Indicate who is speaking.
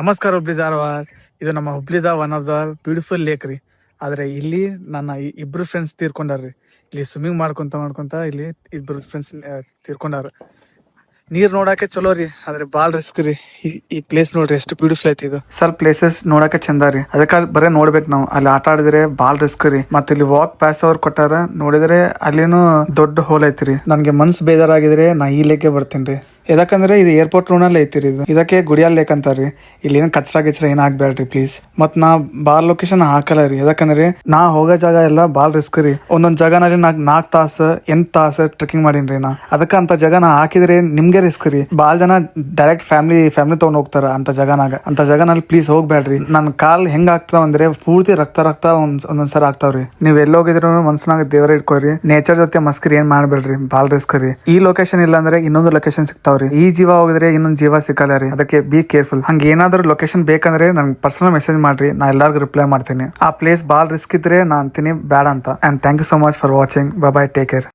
Speaker 1: ನಮಸ್ಕಾರ ಹುಬ್ಳಿ ಧಾರವಾಡ. ಇದು ನಮ್ಮ ಹುಬ್ಳಿದ one of the beautiful lake ರೀ. ಆದ್ರೆ ಇಲ್ಲಿ ನನ್ನ ಇಬ್ರು ಫ್ರೆಂಡ್ಸ್ ತೀರ್ಕೊಂಡಾರ್ರಿ. ಇಲ್ಲಿ ಸ್ವಿಮ್ಮಿಂಗ್ ಮಾಡ್ಕೊಂತ ಇಲ್ಲಿ ಇಬ್ರು ಫ್ರೆಂಡ್ಸ್ ತೀರ್ಕೊಂಡಾರ. ನೀರ್ ನೋಡಕ್ಕೆ ಚಲೋ ರೀ, ಆದ್ರೆ ಬಾಳ್ ರಿಸ್ಕ್ ರೀ. ಈ ಪ್ಲೇಸ್ ನೋಡ್ರಿ ಎಷ್ಟು ಬ್ಯೂಟಿಫುಲ್ ಐತಿ. ಇದು ಸ್ವಲ್ಪ ಪ್ಲೇಸಸ್ ನೋಡಕ್ಕೆ ಚಂದ ರೀ, ಅದಕ್ಕೆ ಬರೇ ನೋಡ್ಬೇಕು ನಾವು. ಅಲ್ಲಿ ಆಟ ಆಡಿದ್ರೆ ಬಾಳ್ ರಿಸ್ಕ್ ರೀ. ಮತ್ತೆ ಇಲ್ಲಿ ವಾಕ್ ಪಾಸ್ ಅವ್ರು ಕೊಟ್ಟಾರ, ನೋಡಿದ್ರೆ ಅಲ್ಲಿನೂ ದೊಡ್ಡ ಹೋಲ್ ಐತಿ. ನನ್ಗೆ ಮನ್ಸ್ ಬೇಜಾರಾಗಿದ್ರೆ ನಾ ಈ ಲೇಕ್ಗೆ ಬರ್ತೀನಿ ರೀ. ಯಾಕಂದ್ರೆ ಇದು ಏರ್ಪೋರ್ಟ್ ರೋಡ್ ಐತಿರಿ. ಇದು ಇದಕ್ಕೆ ಗುಡಿಯಾಲ್ ಲೇಕ್ ಅಂತಾರ್ರಿ. ಇಲ್ಲಿ ಏನ್ ಕಚ್ರಾ ಗಿಚ್ರಾ ಏನ್ ಆಗ್ಬೇಡ್ರಿ ಪ್ಲೀಸ್. ಮತ್ ನಾ ಬಾರ್ ಲೊಕೇಶನ್ ಹಾಕಲ್ಲ ರೀ, ಯಾಕಂದ್ರೆ ನಾ ಹೋಗೋ ಜಾಗ ಎಲ್ಲ ಬಾಳ್ ರಿಸ್ಕ್ ರೀ. ಒಂದೊಂದ್ ಜಾಗನಲ್ಲಿ 4 ತಾಸು 8 ತಾಸು ಟ್ರೆಕಿಂಗ್ ಮಾಡೀನ್ರಿ ನಾ. ಅದಕ್ಕ ಅಂತ ಜಾಗ ನಾ ಹಾಕಿದ್ರೆ ನಿಮ್ಗೆ ರಿಸ್ಕ್ ರೀ. ಬಾಳ್ ಜನ ಡೈರೆಕ್ಟ್ ಫ್ಯಾಮಿಲಿ ತಗೊಂಡ್ ಹೋಗ್ತಾರ ಅಂತ ಜಾಗನಲ್ಲಿ ಪ್ಲೀಸ್ ಹೋಗ್ಬೇಡ್ರಿ. ನನ್ ಕಾಲ್ ಹೆಂಗ್ ಆಗ್ತಾವ ಅಂದ್ರೆ ಪೂರ್ತಿ ರಕ್ತ ಒಂದೊಂದ್ಸಲ ಆಗ್ತಾವ್ರಿ. ನೀವ್ ಎಲ್ಲೋಗಿದ್ರು ಮನ್ಸನಾಗ ದೇವರ ಇಟ್ಕೋರಿ. ನೇಚರ್ ಜೊತೆ ಮಸ್ಕರಿ ಏನ್ ಮಾಡ್ಬೇಡ್ರಿ, ಬಾಳ್ ರಿಸ್ಕ್ ರೀ. ಈ ಲೊಕೇಶನ್ ಇಲ್ಲ ಅಂದ್ರೆ ಇನ್ನೊಂದು ಲೊಕೇಶನ್ ಸಿಗ್ತಾವ್ರಿ. ಈ ಜೀವ ಹೋಗಿದ್ರೆ ಇನ್ನೊಂದ್ ಜೀವ ಸಿಕ್ಕಲ್ಲ ರೀ. ಅದಕ್ಕೆ ಬಿ ಕೇರ್ಫುಲ್. ಹಂಗ ಏನಾದ್ರು ಲೊಕೇಶನ್ ಬೇಕಂದ್ರೆ ನನ್ಗೆ ಪರ್ಸನಲ್ ಮೆಸೇಜ್ ಮಾಡ್ರಿ, ನಾ ಎಲ್ಲಾರ್ಗು ರಿಪ್ಲೈ ಮಾಡ್ತೀನಿ. ಆ ಪ್ಲೇಸ್ ಬಾಳ್ ರಿಸ್ಕ್ ಇದ್ರೆ ನಾ ಅಂತೀನಿ ಬೇಡ ಅಂತ. And thank you so much for watching. Bye bye, take care.